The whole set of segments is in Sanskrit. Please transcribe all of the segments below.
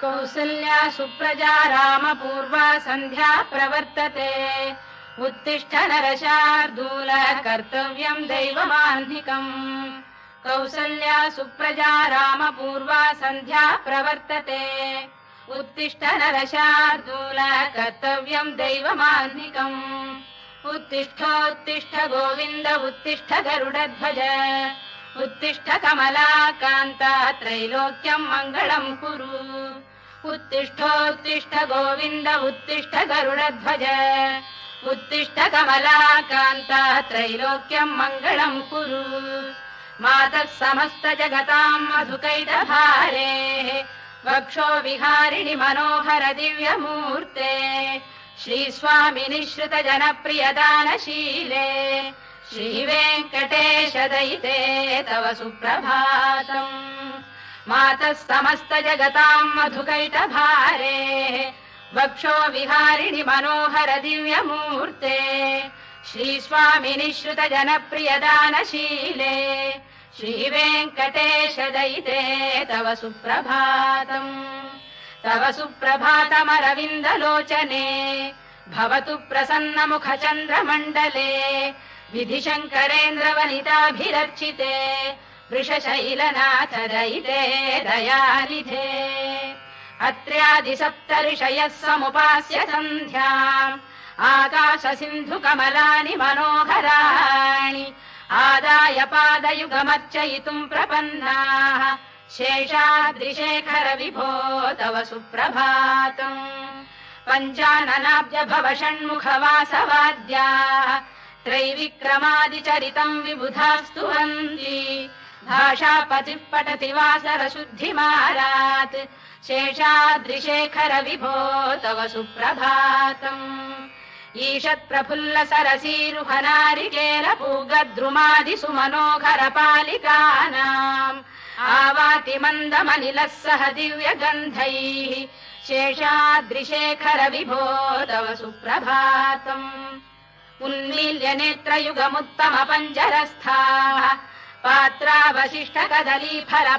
कौसल्या सुप्रजा रामपूर्वा सन्ध्या प्रवर्तते उत्तिष्ठ नरशार्दूल कर्तव्यं दैवमाह्निकम् कौसल्या सुप्रजा रामपूर्वा सन्ध्या प्रवर्तते उत्तिष्ठ नरशार्दूल कर्तव्यं दैवमाह्निकम् उत्तिष्ठोत्तिष्ठ गोविन्द उत्तिष्ठ गरुडध्वज उत्तिष्ठ कमलाकान्ता त्रैलोक्यं मङ्गलं कुरु उत्तिष्ठोत्तिष्ठ गोविन्द उत्तिष्ठ गरुडध्वज उत्तिष्ठ कमलाकान्ता त्रैलोक्यं मङ्गलं कुरु मातः समस्त जगतां मधुकैटभारेः वक्षो विहारिणि मनोहर दिव्यमूर्ते श्रीस्वामिनि श्रुत जनप्रियदानशीले श्रीवेङ्कटेश दयिते तव सुप्रभातम् मातः समस्त जगतां मधुकैटभारेः वक्षो विहारिणि मनोहर दिव्यमूर्ते श्रीस्वामिनि श्रुत जनप्रियदानशीले श्रीवेङ्कटेश दयिते तव सुप्रभातम् तव सुप्रभातमरविन्दलोचने भवतु प्रसन्नमुखचन्द्रमण्डले विधिशङ्करेन्द्रवनिताभिरर्चिते वृषशैलनाथ दयिते दयानिधे अत्र्यादिसप्तऋषयः समुपास्य सन्ध्याम् आकाशसिन्धुकमलानि मनोहराणि आदाय पादयुगमर्चयितुम् प्रपन्नाः शेषाद्रिशेखर विभो तव सुप्रभातम् पञ्चाननाब्ज भव षण्मुखवासवाद्याः त्रैविक्रमादिचरितम् विबुधास्तुवन्ति भाषापतिः पठति वासरशुद्धिमारात् शेषाद्रिशेखर विभो तव सुप्रभातम् ईषत्प्रफुल्ल सरसीरुहनारिकेलपूगद्रुमादिषु मनोहर पालिकानाम् आवाति मन्दमनिलः सह दिव्यगन्धैः शेषाद्रिशेखर विभो तव सुप्रभातम् उन्मील्य नेत्रयुगमुत्तम पञ्जरस्थाः पात्रावशिष्ट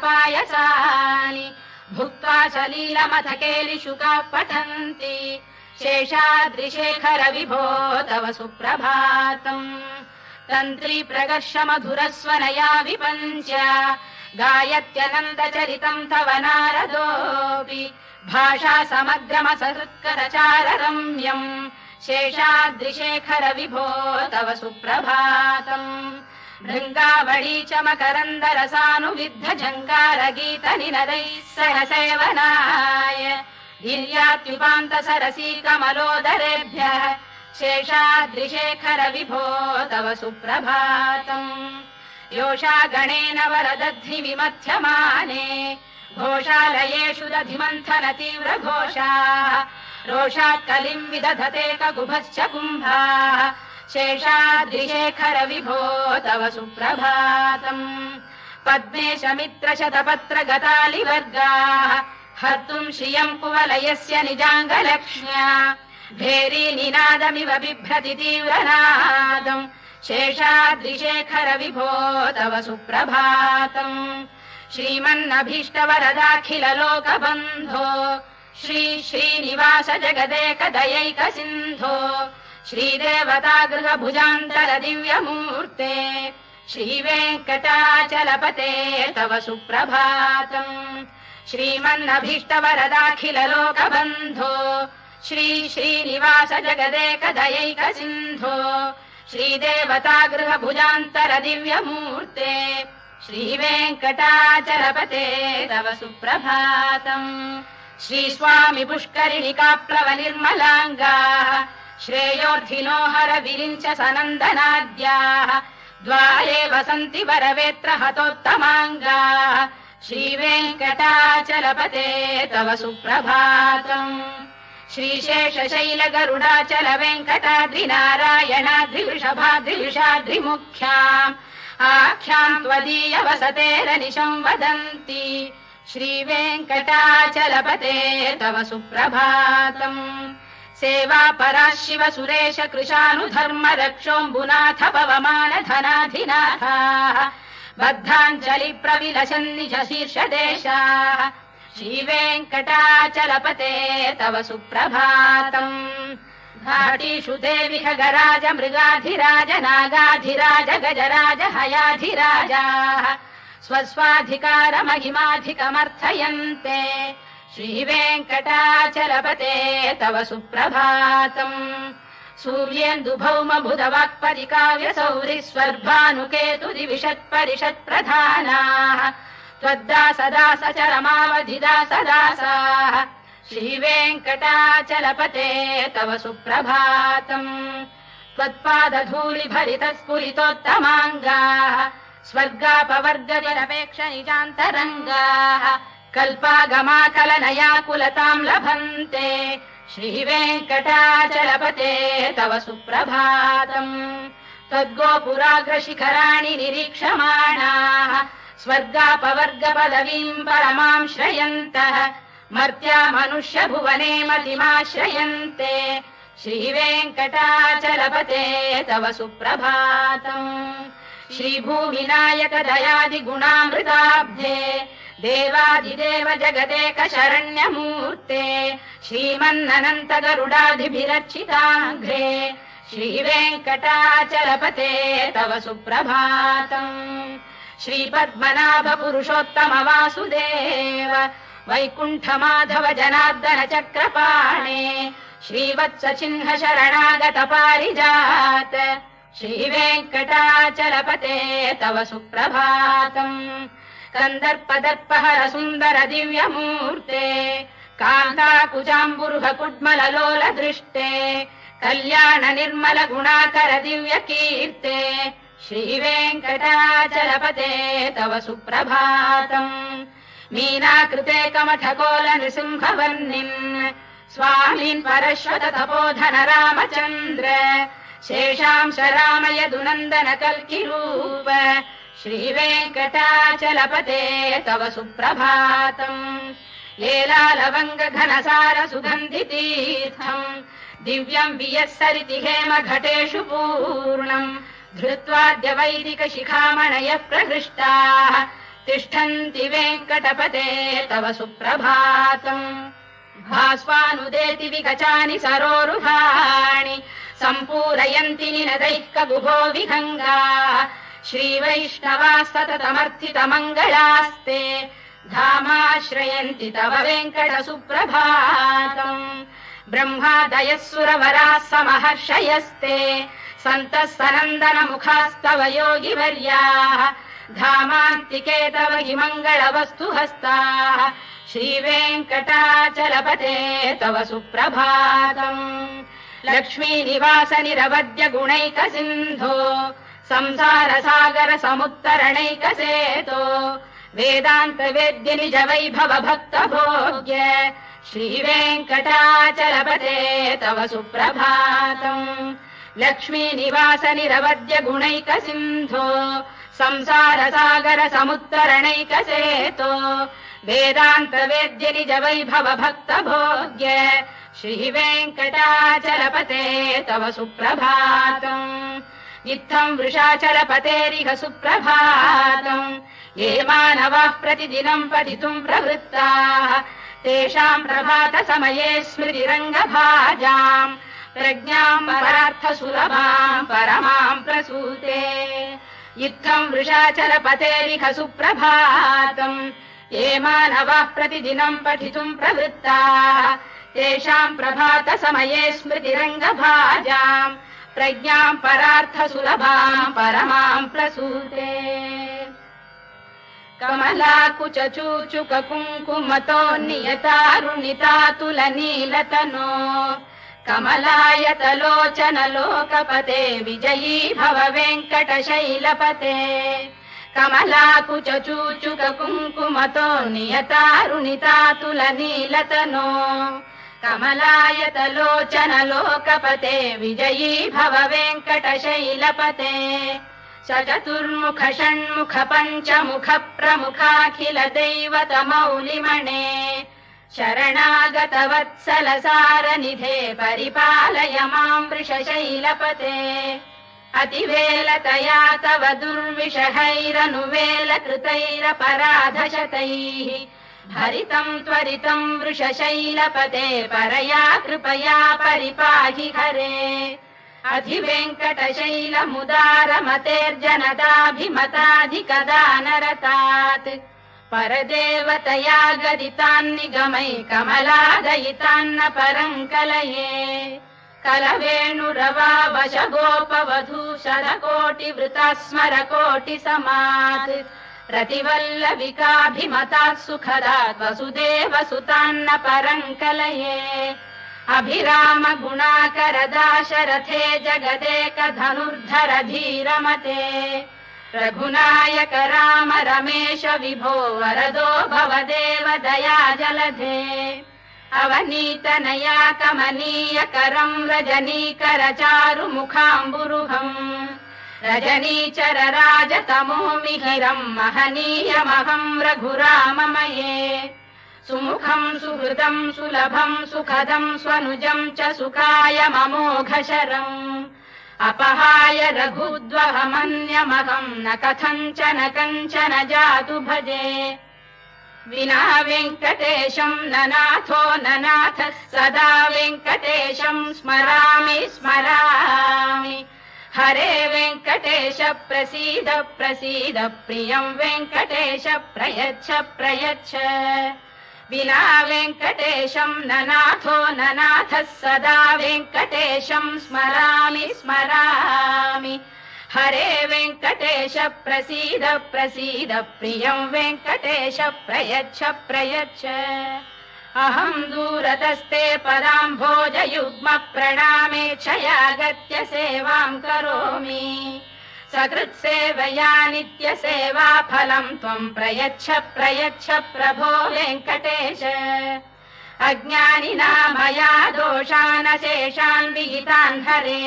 कदलीफलपायसानि भुक्त्वा सलीलमथकेलिशुकाः पठन्ति शेषाद्रिशेखर विभो तव सुप्रभातम् तन्त्री प्रगर्ष मधुरस्वनया विपञ्च गायत्यनन्दचरितम् तव नारदोऽपि भाषा समग्रमसहृत्करचार रम्यम् शेषाद्रिशेखर विभो तव सुप्रभातम् भृङ्गावळी च मकरन्दरसानुविद्ध जङ्गारगीत निनदैः सह सेवनाय गिर्यात्युपान्त सरसी कमलोदरेभ्यः शेषाद्रिशेखर विभो तव सुप्रभातम् योषा गणेन वरदध्नि विमथ्यमाने घोषालयेषु दधिमन्थन तीव्र घोषाः रोषात् कलिम् विदधते ककुभश्च कुम्भाः शेषाद्रिशेखर विभो तव सुप्रभातम् पद्मेश मित्र शतपत्र गतालिवर्गाः हर्तुम् श्रियम् कुवलयस्य निजाङ्गलक्ष्म्या भेरी निनादमिव बिभ्रति तीव्रनादम् शेषाद्रिशेखर विभो तव सुप्रभातम् श्रीमन्नभीष्टवरदाखिल लोकबन्धो श्री श्रीनिवास जगदेक दयैक सिन्धो श्रीदेवतागृह भुजान्तर दिव्यमूर्ते श्रीवेङ्कटाचलपते तव सुप्रभातम् श्रीमन्नभीष्टवरदाखिल लोकबन्धो श्री श्रीनिवास जगदेक दयैक सिन्धो श्रीदेवतागृह भुजान्तर दिव्यमूर्ते श्रीवेङ्कटाचलपते तव सुप्रभातम् श्रीस्वामि पुष्करिणिकाप्लव निर्मलाङ्गाः श्रेयोर्थिनो हर विरिञ्च सनन्दनाद्याः द्वारे वसन्ति वरवेत्र हतोत्तमाङ्गाः श्रीवेङ्कटाचलपते तव सुप्रभातम् श्रीशेषशैल गरुडाचल वेङ्कटाद्रिनारायणाद्रिवृषभाद्रिवृषाद्रिमुख्याम् आख्याम् त्वदीय वसतेरनिशम् वदन्ति श्रीवेङ्कटाचलपते तव सुप्रभातम् सेवा पराः शिव सुरेश कृशानुधर्म रक्षोऽम्बुनाथ पवमान धनाधिनाथाः बद्धाञ्जलि प्रविलसन्निज शीर्षदेशाः श्रीवेङ्कटाचलपते तव सुप्रभातम् घाटीषु देवि खगराज मृगाधिराज नागाधिराज गजराज हयाधिराजाः स्वस्वाधिकारमहिमाधिकमर्थयन्ते श्रीवेङ्कटाचलपते तव सुप्रभातम् सूर्येन्दुभौम बुधवाक्परिकाव्यसौरि स्वर्भानुकेतुदिविषत्परिषत्प्रधानाः त्वद्दासदासचरमावधिदासदासाः श्रीवेङ्कटाचलपते तव सुप्रभातम् त्वत्पादधूलिभरितस्फुरितोत्तमाङ्गाः स्वर्गापवर्गनिरपेक्ष निजान्तरङ्गाः कल्पागमाकलनयाकुलताम् लभन्ते श्रीवेङ्कटाचलपते तव सुप्रभातम् त्वद्गोपुराग्रशिखराणि निरीक्षमाणाः स्वर्गापवर्गपदवीम् परमाम् श्रयन्तः मर्त्या मनुष्य भुवने मतिमाश्रयन्ते श्रीवेङ्कटाचलपते तव सुप्रभातम् श्रीभूविनायक दयादिगुणामृताब्धे देवादिदेव जगदेक शरण्यमूर्ते श्रीमन्ननन्त गरुडाधिभिरर्चिताङ्घ्रे श्रीवेङ्कटाचलपते तव सुप्रभातम् श्रीपद्मनाभ पुरुषोत्तम वासुदेव वैकुण्ठ माधव जनार्दन चक्रपाणे श्रीवत्स चिह्न शरणागत पारिजात श्रीवेङ्कटाचलपते तव सुप्रभातम् कन्दर्पदर्पहर सुन्दर दिव्यमूर्ते कान्ताकुजाम्बुरुह कुड्मललोल दृष्टे कल्याण निर्मल गुणाकर दिव्य कीर्ते श्रीवेङ्कटाचलपते तव सुप्रभातम् मीनाकृते कमठकोल नृसिंहवर्णिन् स्वामीन् परश्वत तपोधन रामचन्द्र शेषांश रामयदुनन्दन कल्किरूप श्रीवेङ्कटाचलपते तव सुप्रभातम् लेलालवङ्ग घनसार सुगन्धितीर्थम् दिव्यम् वियस्सरिति हेम घटेषु पूर्णम् धृत्वाद्य वैदिक शिखामणयः प्रहृष्टाः तिष्ठन्ति वेङ्कटपते तव सुप्रभातम् भास्वानुदेति विगचानि सरोरुहाणि सम्पूरयन्ति निनदैः कगुभो विहङ्गाः श्रीवैष्णवास्ततमर्थितमङ्गलास्ते धामाश्रयन्ति तव वेङ्कट सुप्रभातम् ब्रह्मादयः सुरवराः समहर्षयस्ते सन्तः सनन्दन मुखास्तव योगिवर्याः धामान्तिके तव हि मङ्गलवस्तु हस्ताः श्रीवेङ्कटाचलपते तव सुप्रभातम् लक्ष्मीनिवास निरवद्य गुणैक सिन्धो संसार सागर समुत्तरणैक सेतो वेदान्त वेद्य निज वैभव भक्त भोग्य श्रीवेङ्कटाचलपते तव सुप्रभातम् लक्ष्मीनिवास निरवद्य गुणैक सिन्धो संसार सागर समुत्तरणैक सेतो वेदान्त वेद्य निज वैभव भक्त भोग्य श्रीवेङ्कटाचलपते तव सुप्रभातम् इत्थम् वृषाचलपतेरिह सुप्रभातम् ये मानवाः प्रतिदिनम् पठितुम् प्रवृत्ताः तेषाम् प्रभात समये स्मृतिरङ्गभाजाम् प्रज्ञाम् परार्थ सुलभाम् परमाम् प्रसूते इत्थम् वृषाचलपतेरिह सुप्रभातम् ये मानवाः प्रतिदिनम् पठितुम् प्रवृत्ताः तेषाम् प्रभात समये स्मृतिरङ्गभाजाम् प्रज्ञाम् परार्थ सुलभाम् परमाम् प्रसूते कमलाकुच चूचुक कुङ्कुमतो नियतारुणितातुल नीलतनो कमलायतलोचन लोकपते विजयी भव वेङ्कटशैलपते कमलाकुच चूचुक कुङ्कुमतो नियतारुणितातुल नीलतनो कमलायतलोचन लोकपते विजयी भव वेङ्कटशैलपते चतुर्मुख षण्मुख पञ्चमुख प्रमुखाखिल दैवत मौलिमणे शरणागत वत्सल सारनिधे परिपालय माम् वृषशैलपते अतिवेलतया तव दुर्विषहैरनुवेलकृतैरपराधशतैः भरितम् त्वरितम् वृषशैलपते परया कृपया परिपाहि हरे अधिवेङ्कटशैलमुदारमतेर्जनदाभिमताधिकदानरतात् परदेवतया गदितान्निगमै कमलादयितान्न परम् कलये कलवेणुरवावशगोपवधू शतकोटिवृता स्मरकोटिसमात् रतिवल्लविकाभिमतात् सुखदात् वसुदेवसुतान्न परम् कलये अभिराम गुणाकरदाशरथे जगदेकधनुर्धर धीरमते रघुनायक राम रमेश विभो वरदो भवदेव दया जलधे अवनीतनया कमनीय करम् रजनीकर चारुमुखाम्बुरुहम् रजनीचर राजतमो मिहिरम् महनीयमहम् रघुराममये सुमुखम् सुहृदम् सुलभम् सुखदम् स्वनुजम् च सुखाय ममोघशरम् अपहाय रघुद्वहमन्यमहम् न कथञ्चन कञ्चन जातु भजे विना वेङ्कटेशम् ननाथो ननाथ सदा वेङ्कटेशम् स्मरामि स्मरामि हरे वेङ्कटेश प्रसीद प्रसीद प्रियम् वेङ्कटेश प्रयच्छ प्रयच्छ विना वेङ्कटेशम् ननाथो ननाथः सदा वेङ्कटेशम् स्मरामि स्मरामि हरे वेङ्कटेश प्रसीद प्रसीद प्रियम् वेङ्कटेश प्रयच्छ प्रयच्छ अहम् दूरतस्ते पदाम्भोजयुग्म प्रणामे क्षयागत्य सेवाम् करोमि सकृत्सेवया नित्यसेवा फलम् त्वम् प्रयच्छ प्रयच्छ प्रभो वेङ्कटेश अज्ञानिना मया दोषान् शेषान् विहितान् हरे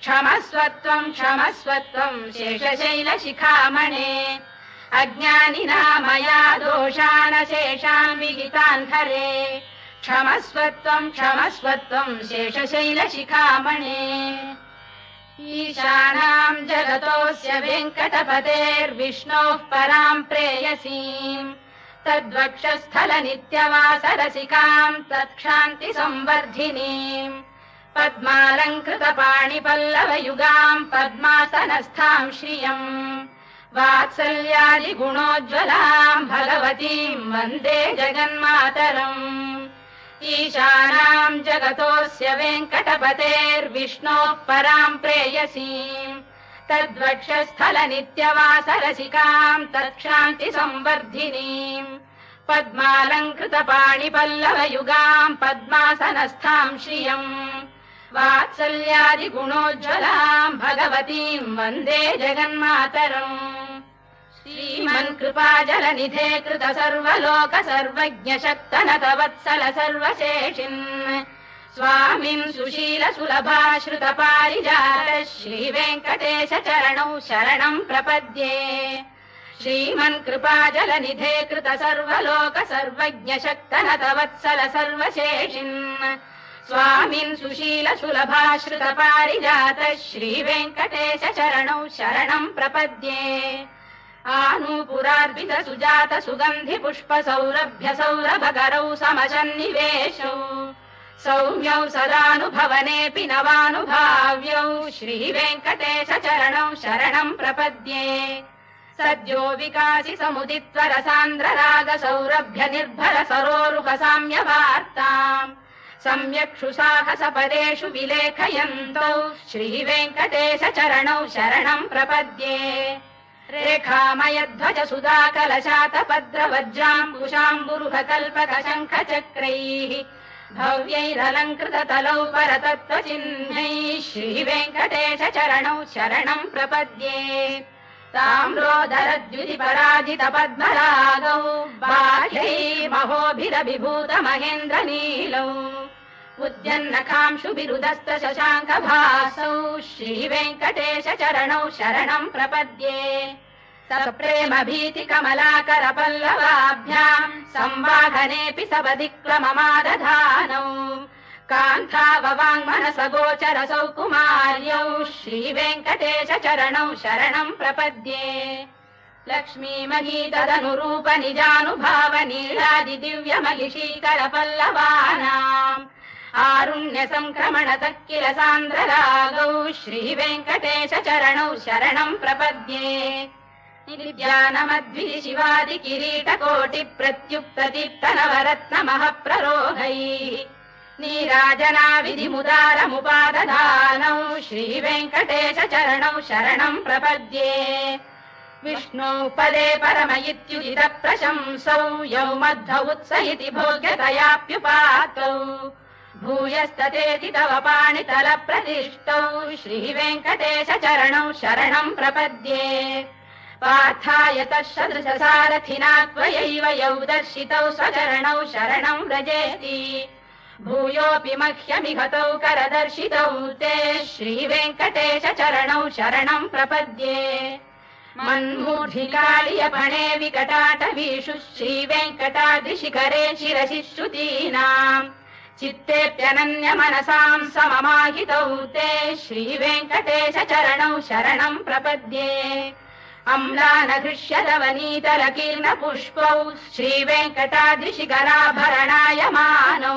क्षमस्वत्वम् क्षमस्वत्वम् शेषशैलशिखामणे अज्ञानिना मया दोषान् शेषान् विहितान् हरे क्षमस्वत्वम् क्षमस्वत्वम् शेषशैलशिखामणे ईशानाम् जगतोऽस्य वेङ्कटपतेर्विष्णोः पराम् प्रेयसीम् तद्वक्षस्थल नित्यवासरसिकाम् तत्क्षान्ति संवर्धिनीम् पद्मालङ्कृतपाणिपल्लवयुगाम् पद्मासनस्थाम् श्रियम् वात्सल्यादिगुणोज्ज्वलाम् भगवतीम् वन्दे जगन्मातरम् ईशानाम् जगतोऽस्य वेङ्कटपतेर्विष्णोः पराम् प्रेयसीम् तद्वक्षस्थल नित्यवासरसिकाम् तत्क्षान्ति संवर्धिनीम् पद्मालङ्कृतपाणिपल्लवयुगाम् पद्मासनस्थाम् श्रियम् वात्सल्यादिगुणोज्ज्वलाम् भगवतीम् वन्दे जगन्मातरम् श्रीमन्कृपाजलनिधे कृत सर्वलोक सर्वज्ञ शक्तनत वत्सल सर्वशेषिन् स्वामिन् सुशील सुलभाश्रित पारिजात श्रीवेङ्कटेश चरणौ शरणम् प्रपद्ये श्रीमन्कृपाजलनिधे कृत सर्वलोक सर्वज्ञ शक्तनत वत्सल सर्वशेषिन् स्वामिन् सुशील सुलभाश्रित पारिजात श्रीवेङ्कटेश चरणौ शरणम् प्रपद्ये आनूपुरार्पित सुजात सुगन्धि पुष्प सौरभ्य सौरभकरौ समसन्निवेशौ सौम्यौ सदानुभवनेऽपि नवानुभाव्यौ श्रीवेङ्कटेश चरणौ शरणम् प्रपद्ये सद्यो विकासि समुदित्वर सान्द्र राग सौरभ्य निर्भर सरोरुह साम्यवार्ताम् सम्यक्षु साहस पदेषु विलेखयन्तौ श्रीवेङ्कटेश चरणौ शरणम् प्रपद्ये रेखामयध्वज सुधाकलशातपद्रवज्राम्बुशाम्बुरुह कल्पक शङ्ख चक्रैः भव्यैरलङ्कृततलौ परतत्त्वचिह्नैः श्रीवेङ्कटेश चरणौ शरणम् प्रपद्ये ताम्रोदरद्युतिपराजित पद्मरागौ बाह्यैर्महोभिरभिभूत महेन्द्रनीलौ उद्यन्नखांशुभिरुदस्त शशाङ्कभासौ श्रीवेङ्कटेश चरणौ शरणम् प्रपद्ये सप्रेम भीति कमलाकर पल्लवाभ्याम् संवाहनेऽपि सपदिक्लममादधानौ कान्ताववाङ्मनसगोचरसौ कुमार्यौ श्रीवेङ्कटेश चरणौ शरणं प्रपद्ये लक्ष्मी महीतदनुरूप निजानुभाव नीलादिदिव्यमहिषीकर पल्लवानाम् आरुण्य संक्रमण किल सान्द्ररागौ श्रीवेङ्कटेश चरणौ शरणं प्रपद्ये नित्यानमद्भि शिवादि किरीटकोटि प्रत्युक्तदीप्त नवरत्नमः प्ररोहैः नीराजना विधिमुदारमुपादधानौ श्रीवेङ्कटेश चरणौ शरणं प्रपद्ये विष्णौ पदे परम इत्युदित प्रशंसौ यौ मध्व उत्स इति भोग्यतयाप्युपातौ भूयस्ततेति तव पाणितल प्रतिष्ठौ श्रीवेङ्कटेश चरणौ शरणं प्रपद्ये पार्थाय तत्सदृशसारथिना त्वयैव यौ दर्शितौ स्वचरणौ शरणं व्रजेति भूयोऽपि मह्यमिहतौ करदर्शितौ ते श्रीवेङ्कटेश चरणौ शरणं प्रपद्ये मन्मूर्धिकालियपणे विकटाटवीषु श्रीवेङ्कटाद्रिशिखरे शिरसि श्रुतीनाम् चित्तेऽप्यनन्य मनसां सममाहितौ ते श्रीवेङ्कटेश चरणौ शरणं प्रपद्ये अम्लानघृष्यलवनीतलकीर्ण पुष्पौ श्रीवेङ्कटाद्रिशिखराभरणायमानौ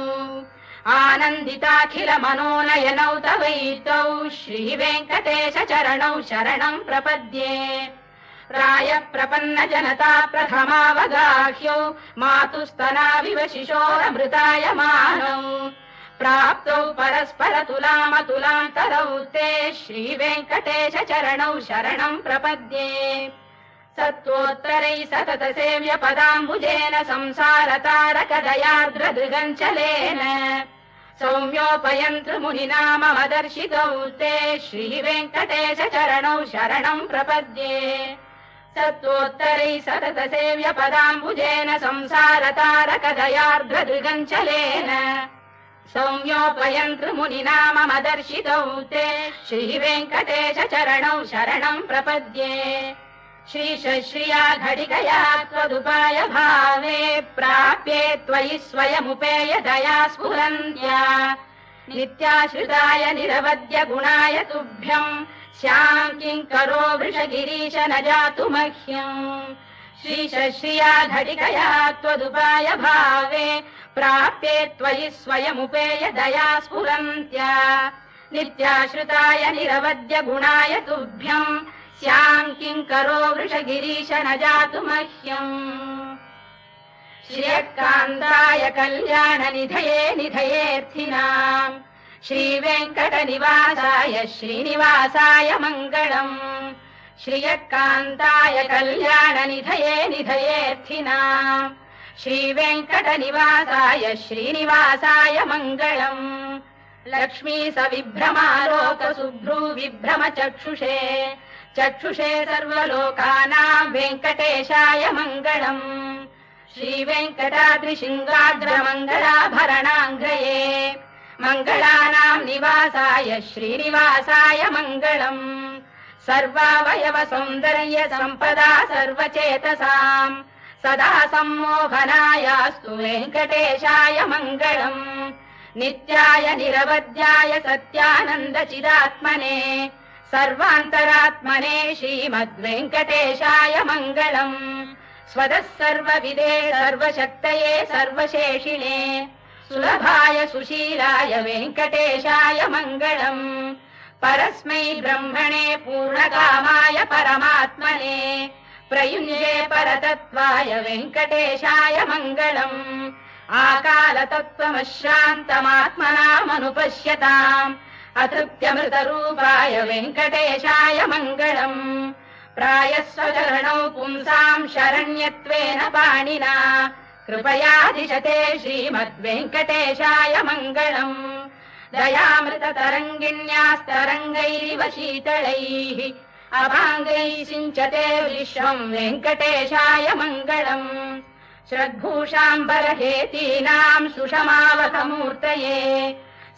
आनन्दिताखिल मनोनयनौ तवैतौ श्रीवेङ्कटेश चरणौ शरणं प्रपद्ये प्राय प्रपन्न जनता प्रथमावगाह्यौ मातुस्तनाविव शिशोरमृतायमानौ प्राप्तौ परस्पर तुलामतुलान्तरौ ते श्रीवेङ्कटेश चरणौ शरणं प्रपद्ये सत्त्वोत्तरै सतत सेव्य पदाम्बुजेन संसारतारकदयार्द्रदृगञ्चलेन सौम्योपयन्तृमुनिना मम दर्शितौ ते श्रीवेङ्कटेश चरणौ शरणं प्रपद्ये सत्त्वोत्तरै सतत सेव्य पदाम्बुजेन संसारतारकदयार्द्रदृगञ्चलेन सौम्योपयन्तृमुनिना मम दर्शितौ ते श्रीवेङ्कटेश चरणौ शरणं प्रपद्ये श्रीशश्रिया घटिकया त्वदुपाय भावे प्राप्ये त्वयि स्वयमुपेय दया स्फुरन्त्या नित्याश्रिताय निरवद्य गुणाय तुभ्यम् स्यां किङ्करो वृषगिरीश न जातु मह्यम् श्रीशश्रिया घटिकया त्वदुपाय भावे प्राप्ये त्वयि स्वयमुपेय दया स्फुरन्त्या नित्याश्रिताय निरवद्य गुणाय तुभ्यम् स्यां किङ्करो वृषगिरीश न जातु मह्यम् श्रियकान्ताय कल्याण निधये निधयेऽर्थिनाम् श्रीवेङ्कटनिवासाय श्रीनिवासाय मङ्गलम् श्रियकान्ताय कल्याण निधये निधयेऽर्थिनाम् श्रीवेङ्कटनिवासाय श्रीनिवासाय मङ्गलम् लक्ष्मी सविभ्रमालोक सुभ्रू विभ्रम चक्षुषे चक्षुषे सर्वलोकानां वेङ्कटेशाय मङ्गलम् श्रीवेङ्कटाद्रिशृङ्गाग्रमङ्गलाभरणाङ्ग्रये मङ्गलानां निवासाय श्रीनिवासाय मङ्गलम् सर्वावयव सौन्दर्य सम्पदा सर्वचेतसाम् सदा सम्मोहनायास्तु वेङ्कटेशाय मङ्गलम् नित्याय निरवध्याय सत्यानन्द चिदात्मने सर्वान्तरात्मने श्रीमद्वेङ्कटेशाय मङ्गलम् स्वतः सर्वविदे सर्वशक्तये सर्वशेषिणे सुलभाय सुशीलाय वेङ्कटेशाय मङ्गलम् परस्मै ब्रह्मणे पूर्णकामाय परमात्मने प्रयुञ्जे परतत्त्वाय वेङ्कटेशाय मङ्गलम् आकालतत्त्वमश्रान्तमात्मनामनुपश्यताम् अतृप्त्यमृतरूपाय वेङ्कटेशाय मङ्गलम् प्रायः स्वचरणौ पुंसाम् शरण्यत्वेन पाणिना कृपयाधिशते श्रीमद्वेङ्कटेशाय मङ्गलम् दयामृततरङ्गिण्यास्तरङ्गैरिव शीतलैः अभाङ्गैः सिञ्चते विश्वम् वेङ्कटेशाय मङ्गलम् श्रद्भूषाम्बरहेतीनाम् सुषमावकमूर्तये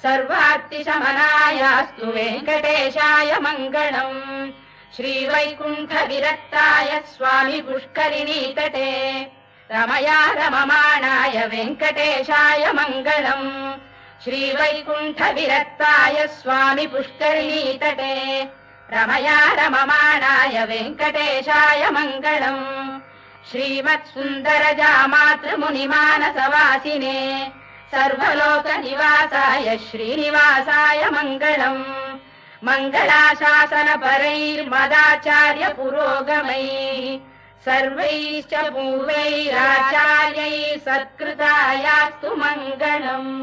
सर्वार्तिशमनायास्तु वेङ्कटेशाय मङ्गलम् श्रीवैकुण्ठविरक्ताय स्वामि पुष्करिणीतटे रमया रममाणाय वेङ्कटेशाय मङ्गलम् श्रीवैकुण्ठविरक्ताय स्वामि पुष्करिणीतटे रमया रममाणाय वेङ्कटेशाय मङ्गलम् श्रीमत्सुन्दरजामातृमुनिमानसवासिने सर्वलोकनिवासाय श्रीनिवासाय मङ्गलम् मङ्गलाशासनपरैर्मदाचार्य पुरोगमैः सर्वैश्च पूर्वैराचार्यैः सत्कृतायास्तु मङ्गलम्।